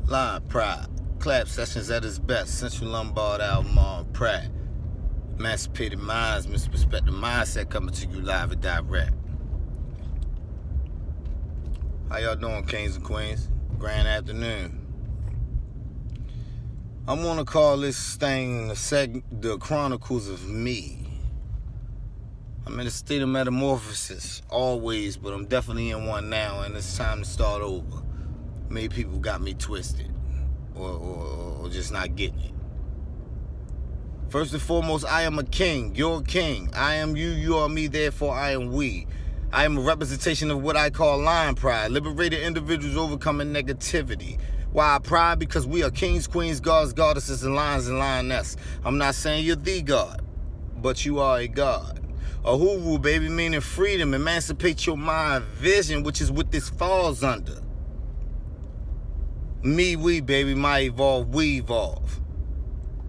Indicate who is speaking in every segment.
Speaker 1: Line Pride. Clap sessions at its best. Central Lombard album on Pratt. Emancipated minds, misperspective mindset coming to you live and direct. How y'all doing, kings and queens? Grand afternoon. I'm gonna call this thing the chronicles of me. I'm in a state of metamorphosis, always, but I'm definitely in one now, and it's time to start over. Many people got me twisted, or just not getting it. First and foremost, I am a king. You're a king. I am you, you are me, therefore I am we. I am a representation of what I call line pride, liberated individuals overcoming negativity. Why pride? Because we are kings, queens, gods, goddesses, and lions and lioness. I'm not saying you're the god, but you are a god. A huru, baby, meaning freedom, emancipate your mind, vision, which is what this falls under. Me, we, baby, my evolve, we evolve.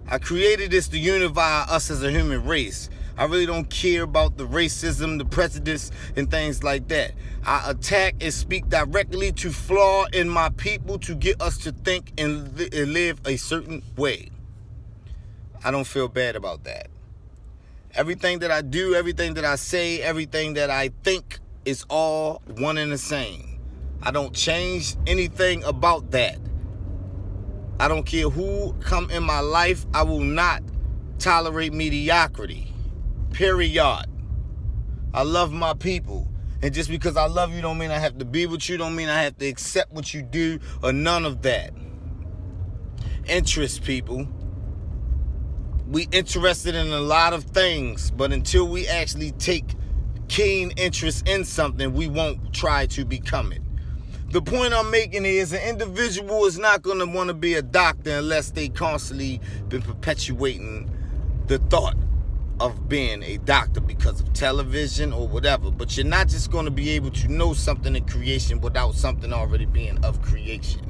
Speaker 1: I created this to unify us as a human race. I really don't care about the racism, the prejudice, and things like that. I attack and speak directly to flaw in my people to get us to think and live a certain way. I don't feel bad about that. Everything that I do, everything that I say, everything that I think is all one and the same. I don't change anything about that. I don't care who come in my life. I will not tolerate mediocrity. Period. I love my people. And just because I love you don't mean I have to be with you, don't mean I have to accept what you do, or none of that. Interest, people. We interested in a lot of things, but until we actually take keen interest in something, we won't try to become it. The point I'm making is an individual is not going to want to be a doctor unless they constantly been perpetuating the thought of being a doctor because of television or whatever. But you're not just going to be able to know something in creation without something already being of creation.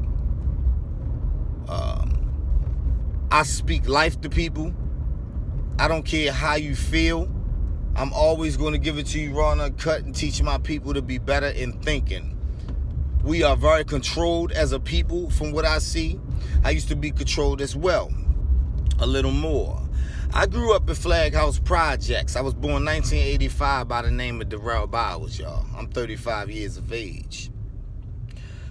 Speaker 1: I speak life to people. I don't care how you feel. I'm always going to give it to you raw and uncut and teach my people to be better in thinking. We are very controlled as a people from what I see. I used to be controlled as well, a little more. I grew up in Flag House Projects. I was born 1985 by the name of Darrell Bowers, y'all. I'm 35 years of age.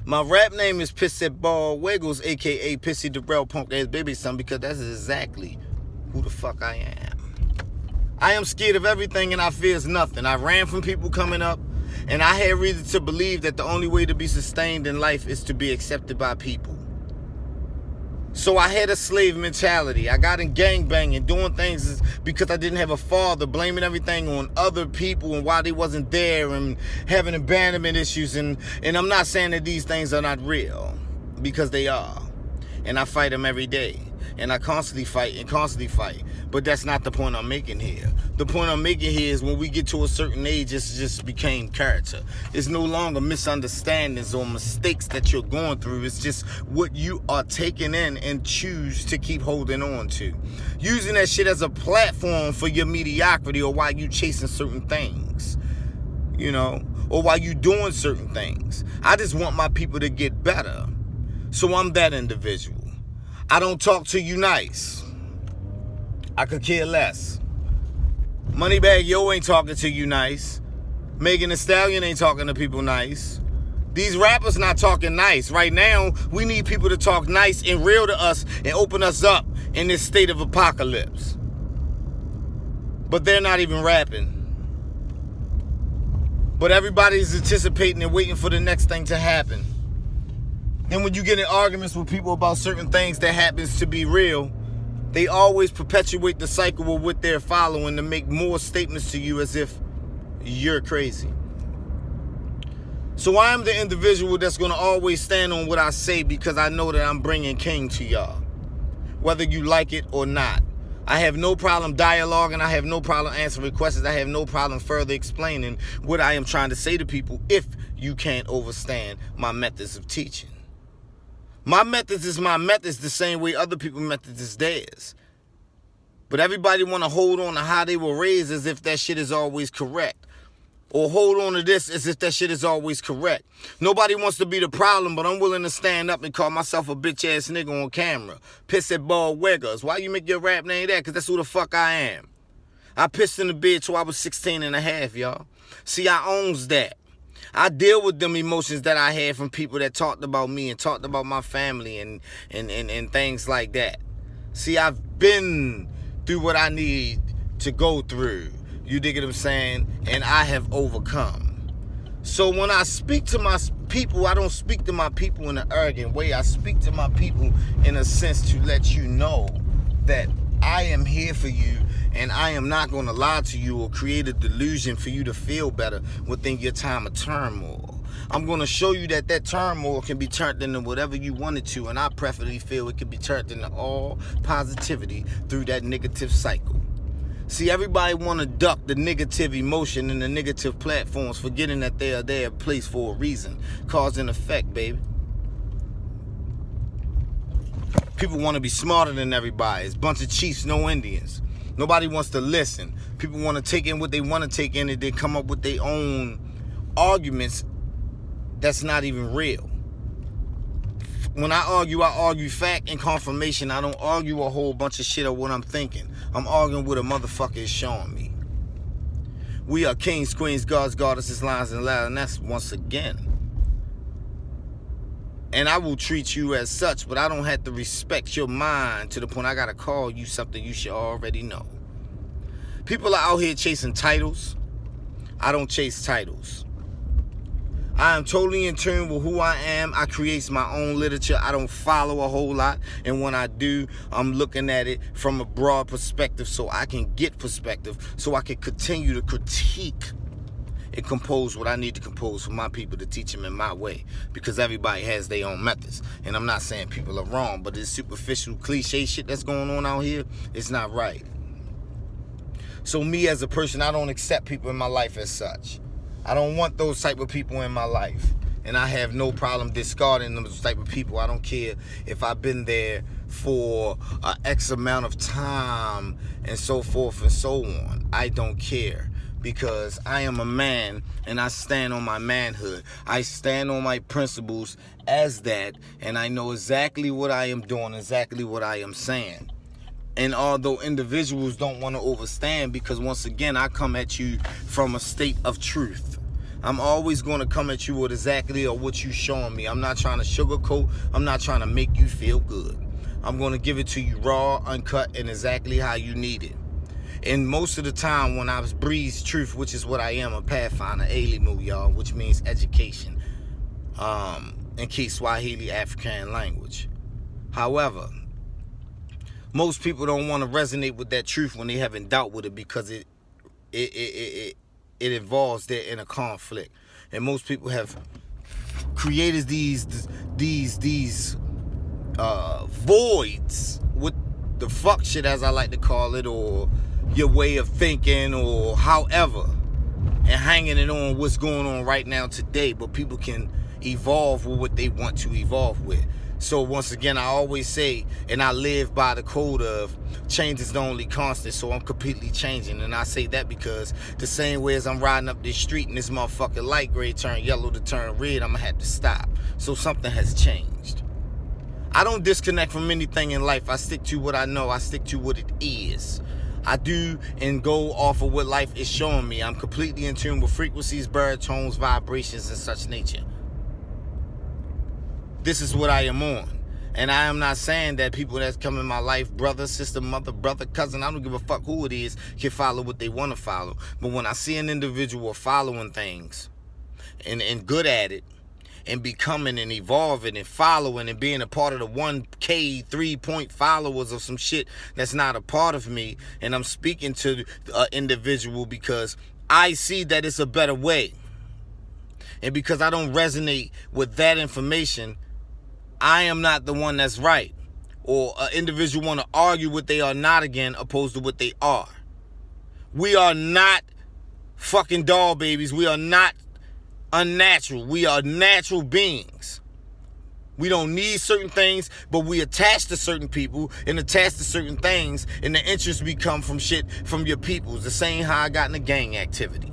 Speaker 1: My rap name is Pissy Ball Wiggles, a.k.a. Pissy Darrell Punk Ass Baby Son, because that's exactly who the fuck I am. I am scared of everything and I fears nothing. I ran from people coming up, and I had reason to believe that the only way to be sustained in life is to be accepted by people. So I had a slave mentality. I got in gangbanging, doing things because I didn't have a father, blaming everything on other people and why they wasn't there, and having abandonment issues. And I'm not saying that these things are not real, because they are. And I fight them every day. And I constantly fight. But that's not the point I'm making here. The point I'm making here is when we get to a certain age, it just became character. It's no longer misunderstandings or mistakes that you're going through. It's just what you are taking in and choose to keep holding on to. Using that shit as a platform for your mediocrity, or while you chasing certain things, you know, or while you doing certain things. I just want my people to get better. So I'm that individual. I don't talk to you nice. I could care less. Moneybag Yo ain't talking to you nice. Megan Thee Stallion ain't talking to people nice. These rappers not talking nice. Right now, we need people to talk nice and real to us and open us up in this state of apocalypse. But they're not even rapping. But everybody's anticipating and waiting for the next thing to happen. And when you get in arguments with people about certain things that happens to be real, they always perpetuate the cycle of what they're following to make more statements to you as if you're crazy. So I am the individual that's going to always stand on what I say, because I know that I'm bringing king to y'all, whether you like it or not. I have no problem dialoguing. I have no problem answering questions. I have no problem further explaining what I am trying to say to people if you can't understand my methods of teaching. My methods is my methods the same way other people's methods is theirs. But everybody want to hold on to how they were raised as if that shit is always correct. or hold on to this as if that shit is always correct. Nobody wants to be the problem, but I'm willing to stand up and call myself a bitch-ass nigga on camera. Piss at ball wiggers. Why you make your rap name that? Because that's who the fuck I am. I pissed in the bed till I was 16 and a half, y'all. See, I owns that. I deal with them emotions that I had from people that talked about me and talked about my family and things like that. See, I've been through what I need to go through. You dig what I'm saying? And I have overcome. So when I speak to my people, I don't speak to my people in an arrogant way. I speak to my people in a sense to let you know that I am here for you, and I am not going to lie to you or create a delusion for you to feel better within your time of turmoil. I'm going to show you that that turmoil can be turned into whatever you want it to, and I preferably feel it can be turned into all positivity through that negative cycle. See, everybody want to duck the negative emotion and the negative platforms, forgetting that they are there placed for a reason. Cause and effect, baby. People want to be smarter than everybody. It's a bunch of chiefs, no Indians. Nobody wants to listen. People want to take in what they want to take in, and they come up with their own arguments that's not even real. When I argue fact and confirmation. I don't argue a whole bunch of shit of what I'm thinking. I'm arguing what a motherfucker is showing me. We are kings, queens, gods, goddesses, lions, and loud, and that's once again. And I will treat you as such, but I don't have to respect your mind to the point I gotta call you something you should already know. People are out here chasing titles. I don't chase titles. I am totally in tune with who I am. I create my own literature. I don't follow a whole lot. And when I do, I'm looking at it from a broad perspective so I can get perspective, so I can continue to critique and compose what I need to compose for my people to teach them in my way. Because everybody has their own methods. And I'm not saying people are wrong, but this superficial cliche shit that's going on out here, it's not right. So me as a person, I don't accept people in my life as such. I don't want those type of people in my life. And I have no problem discarding those type of people. I don't care if I've been there for X amount of time and so forth and so on. I don't care. Because I am a man and I stand on my manhood. I stand on my principles as that. And I know exactly what I am doing, exactly what I am saying. And although individuals don't want to overstand, because once again, I come at you from a state of truth. I'm always going to come at you with exactly or what you showing me. I'm not trying to sugarcoat. I'm not trying to make you feel good. I'm going to give it to you raw, uncut, and exactly how you need it. And most of the time when I breathe truth, which is what I am, a pathfinder, Elimu, y'all, which means education, in Kiswahili African language. However, most people don't want to resonate with that truth when they haven't dealt with it, because it involves their inner conflict. And most people have created these voids with the fuck shit, as I like to call it, or your way of thinking, or however, and hanging it on what's going on right now today. But people can evolve with what they want to evolve with. So once again, I always say, and I live by the code of change is the only constant, so I'm completely changing. And I say that because the same way as I'm riding up this street and this motherfucking light gray turn yellow to turn red, I'm gonna have to stop. So something has changed. I don't disconnect from anything in life. I stick to what I know. I stick to what it is. I do and go off of what life is showing me. I'm completely in tune with frequencies, baritones, vibrations, and such nature. This is what I am on. And I am not saying that people that's come in my life, brother, sister, mother, brother, cousin, I don't give a fuck who it is, can follow what they want to follow. But when I see an individual following things and good at it, and becoming and evolving and following and being a part of the 1K 3-point followers of some shit that's not a part of me, and I'm speaking to an individual because I see that it's a better way. And because I don't resonate with that information, I am not the one that's right. Or an individual want to argue what they are not again, opposed to what they are. We are not fucking doll babies. We are not unnatural. We are natural beings. We don't need certain things, but we attach to certain people and attach to certain things, and the interest become from shit from your peoples. The same how I got in the gang activity.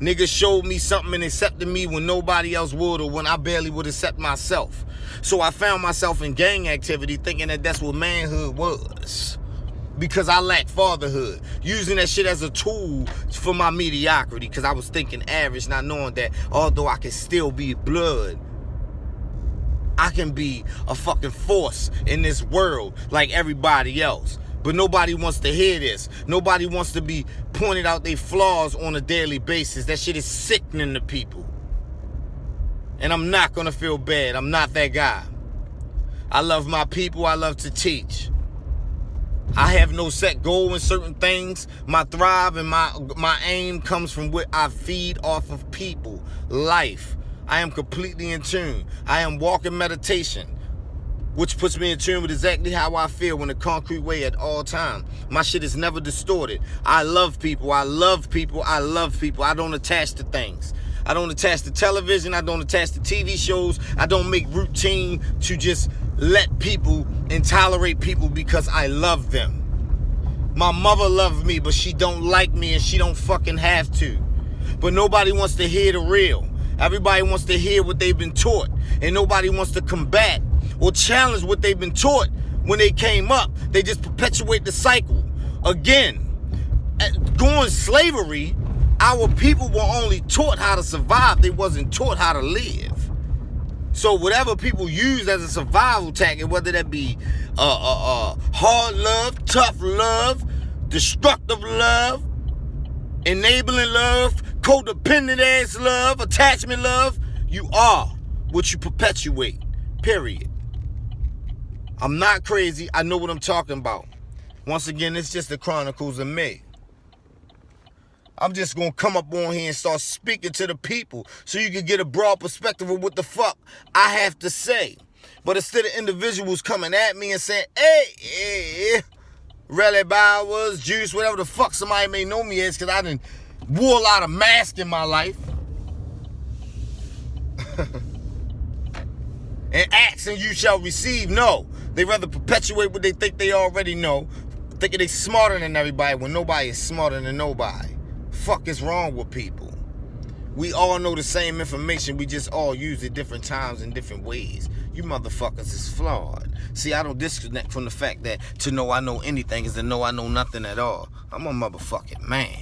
Speaker 1: Niggas showed me something and accepted me when nobody else would, or when I barely would accept myself. So I found myself in gang activity thinking that that's what manhood was. Because I lacked fatherhood. Using that shit as a tool for my mediocrity. Because I was thinking average, not knowing that although I can still be blood, I can be a fucking force in this world like everybody else. But nobody wants to hear this. Nobody wants to be pointed out their flaws on a daily basis. That shit is sickening to people. And I'm not going to feel bad. I'm not that guy. I love my people. I love to teach. I have no set goal in certain things. My thrive and my aim comes from what I feed off of people, life. I am completely in tune. I am walking meditation, which puts me in tune with exactly how I feel in a concrete way at all times. My shit is never distorted. I love people. I love people. I love people. I don't attach to things. I don't attach to television. I don't attach to TV shows. I don't make routine to just let people and tolerate people because I love them. My mother loved me, but she don't like me and she don't fucking have to. But nobody wants to hear the real. Everybody wants to hear what they've been taught. And nobody wants to combat or challenge what they've been taught when they came up. They just perpetuate the cycle. Again, during slavery, our people were only taught how to survive. They wasn't taught how to live. So whatever people use as a survival tactic, whether that be hard love, tough love, destructive love, enabling love, codependent ass love, attachment love, you are what you perpetuate. Period. I'm not crazy. I know what I'm talking about. Once again, it's just the chronicles of me. I'm just going to come up on here and start speaking to the people so you can get a broad perspective of what the fuck I have to say. But instead of individuals coming at me and saying, hey, Relly Bowers, Juice, whatever the fuck somebody may know me as, because I done wore a lot of masks in my life. And ask and you shall receive. No. They rather perpetuate what they think they already know, thinking they smarter than everybody when nobody is smarter than nobody. Fuck is wrong with people? We all know the same information, we just all use it different times in different ways. You motherfuckers is flawed. See, I don't disconnect from the fact that to know I know anything is to know I know nothing at all. I'm a motherfucking man.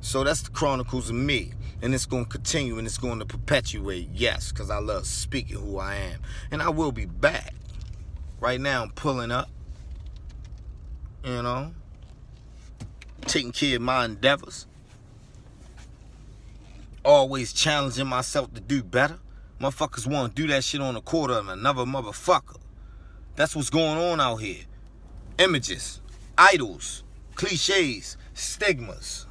Speaker 1: So that's the chronicles of me. And it's going to continue and it's going to perpetuate, yes, because I love speaking who I am. And I will be back. Right now I'm pulling up, you know, taking care of my endeavors. Always challenging myself to do better. Motherfuckers want to do that shit on a quarter of another motherfucker. That's what's going on out here. Images, idols, cliches, stigmas.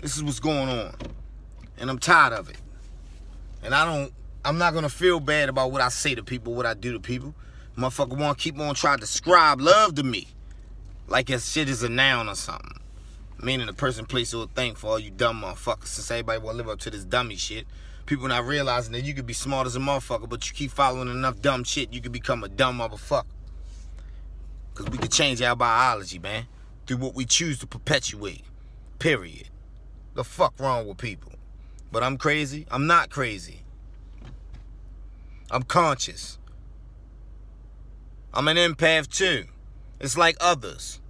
Speaker 1: This is what's going on. And I'm tired of it. And I'm not going to feel bad about what I say to people, what I do to people. Motherfucker want to keep on trying to describe love to me. Like that shit is a noun or something. Meaning a person, place, or a thing for all you dumb motherfuckers. Since everybody want to live up to this dummy shit. People not realizing that you could be smart as a motherfucker, but you keep following enough dumb shit, you could become a dumb motherfucker. Because we could change our biology, man. Through what we choose to perpetuate. Period. The fuck wrong with people? But I'm crazy? I'm not crazy. I'm conscious. I'm an empath too. It's like others.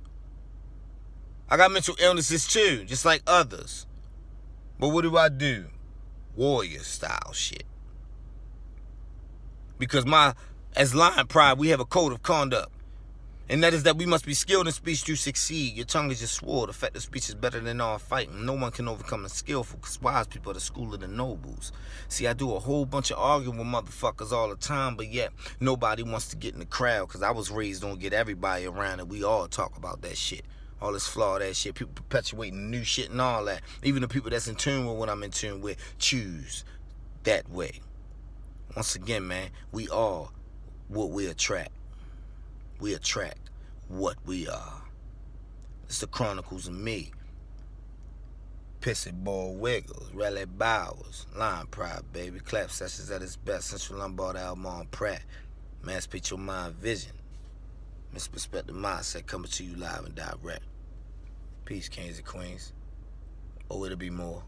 Speaker 1: I got mental illnesses too, just like others. But what do? Warrior style shit. Because as Lion Pride, we have a code of conduct. And that is that we must be skilled in speech to succeed. Your tongue is your sword. Effective speech is better than all fighting. No one can overcome the skillful, because wise people are the school of the nobles. See, I do a whole bunch of arguing with motherfuckers all the time, but yet nobody wants to get in the crowd, because I was raised on get everybody around, and we all talk about that shit. All this flawed ass shit. People perpetuating new shit and all that. Even the people that's in tune with what I'm in tune with choose that way. Once again, man, we are what we attract. We attract what we are. It's the chronicles of me. Pissy Ball Wiggles, Relly Bowers, Lion Pride, baby. Clap sessions at its best. Central Lombard album on Pratt. Emancipate your mind vision. Misperspective Mindset coming to you live and direct. Peace, kings and queens. Oh, it'll be more.